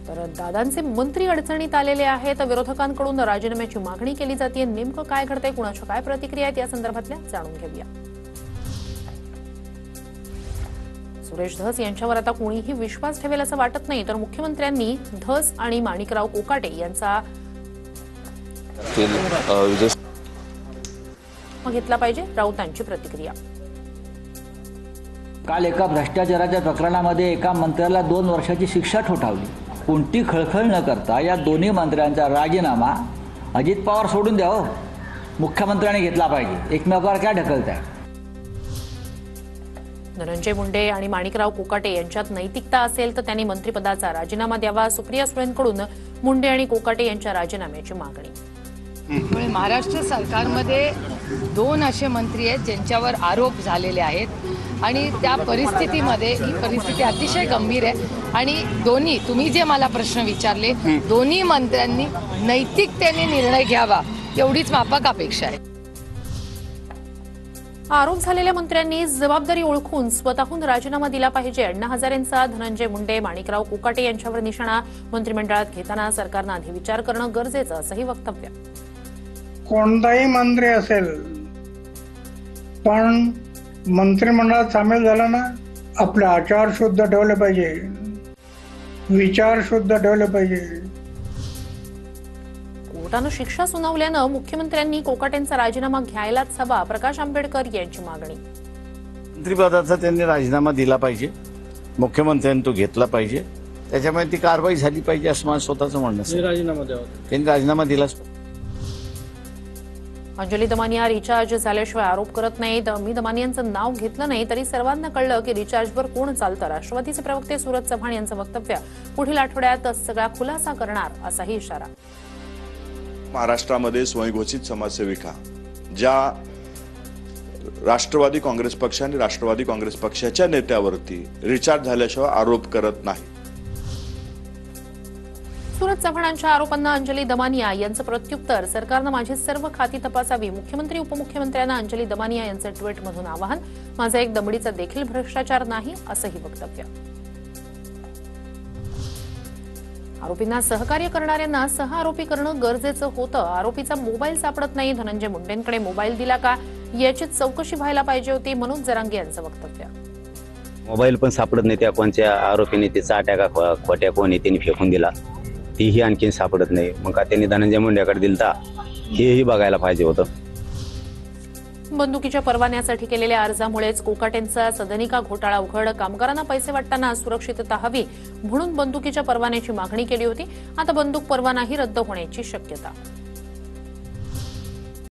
तर दादांचे मंत्री अडचणीत आलेले आहेत, विरोधकांकडून राजीनाम्याची मागणी केली जाते। नेमकं काय घडतंय, कुणाच्या काय प्रतिक्रिया आहेत या संदर्भातल्या जाणून घेऊया। सुरेश धस यांच्यावर आता कोणीही विश्वास ठेवेल असं वाटत नाही, तर मुख्यमंत्र्यांनी धस आणि माणिकराव कोकाटे यांचा घेतला पाहिजे। राऊतांची प्रतिक्रिया। काल एका भ्रष्टाचाराच्या प्रकरणामध्ये एका मंत्र्याला 2 वर्षाची शिक्षा ठोठावली। कोणती खळखळ न करता या दोन्ही मंत्र्यांचा राजीनामा अजित पवार सोडून द्या हो, मुख्यमंत्र्यांनी घेतला पाहिजे। एकमेकावर काय ढकलताय? धनंजय मुंडे आणि माणिकराव कोकाटे यांच्यात नैतिकता असेल तर त्यांनी मंत्रिपदाचा राजीनामा द्यावा। सुप्रिया सुळेंकडून मुंडे आणि कोकाटे यांच्या राजीनाम्याची मागणी। महाराष्ट्र सरकारमध्ये 2 असे मंत्री आहेत ज्यांच्यावर आरोप झालेले आहेत आणि त्या परिस्थितीमध्ये ही परिस्थिती अतिशय गंभीर आहे आणि दोन्ही, तुम्ही जे मला प्रश्न विचारले, दोन्ही मंत्र्यांनी नैतिकतेने निर्णय घ्यावा एवढीच माफक अपेक्षा आहे। आरोप झालेल्या मंत्र्यांनी जबाबदारी ओळखून स्वतःहून राजीनामा दिला पाहिजे। अण्णा हजारेंचा धनंजय मुंडे, माणिकराव कोकाटे यांच्यावर निशाणा मंत्रिमंडळात घेताना सरकारनं आधी विचार करणं गरजेचं असंही वक्तव्य। कोणताही मंत्री असेल पण मंत्रिमंडळात सामील झाला ना, आपले आचार शुद्ध ठेवले पाहिजे, विचार शुद्ध ठेवले पाहिजे। कोर्टानं शिक्षा सुनावल्यानं मुख्यमंत्र्यांनी कोकाटेंचा राजीनामा घ्यायलाच हवा। प्रकाश आंबेडकर यांची मागणी। मंत्रिपदाचा त्यांनी राजीनामा दिला पाहिजे, मुख्यमंत्र्यांनी तो घेतला पाहिजे, त्याच्यामुळे ती कारवाई झाली पाहिजे असं माझं स्वतःचं म्हणणं आहे। राजीनामा द्यावा, त्यांनी राजीनामा दिलाच पाहिजे। अंजली दमानिया रिचार्ज झाल्याशिवाय आरोप करत नाहीत। मी दमानियांचं नाव घेतलं नाही तरी सर्वांना कळलं की रिचार्जवर कोण चालतं। राष्ट्रवादीचे प्रवक्ते सूरज चव्हाण यांचं वक्तव्य। पुढील आठवड्यात सगळा खुलासा करणार असाही इशारा। महाराष्ट्रामध्ये स्वयंघोषित समाजसेविका ज्या राष्ट्रवादी काँग्रेस पक्ष आणि राष्ट्रवादी काँग्रेस पक्षाच्या नेत्यावरती रिचार्ज झाल्याशिवाय आरोप करत नाही। सूरज चव्हाणांच्या आरोपांना अंजली दमानिया यांचं प्रत्युत्तर। सरकारनं माझी सर्व खाती तपासावी। मुख्यमंत्री उपमुख्यमंत्र्यांना अंजली दमानिया यांचं ट्विटमधून आवाहन। माझा एक दमडीचा देखील भ्रष्टाचार नाही असंही वक्तव्य। आरोपींना सहकार्य करणाऱ्यांना सह आरोपी करणं गरजेचं होतं। आरोपीचा मोबाईल सापडत नाही, धनंजय मुंडेंकडे मोबाईल दिला का याची चौकशी व्हायला पाहिजे होती, मनोज जरांगे यांचं वक्तव्य। मोबाईल पण सापडत नाही, त्या कोणत्या आरोपीने ते चाट्या का खोट्या कोणी त्यांनी फेकून दिला तीही आणखीन सापडत नाही। मग का त्यांनी धनंजय मुंडेकडे दिलता हेही बघायला पाहिजे होतं। बंदुकीच्या परवान्यासाठी केलेल्या अर्जामुळेच कोकाटेंचा सदनिका घोटाळा उघड। कामगारांना पैसे वाटताना सुरक्षितता हवी म्हणून बंदुकीच्या परवान्याची मागणी केली होती। आता बंदूक परवानाही रद्द होण्याची शक्यता।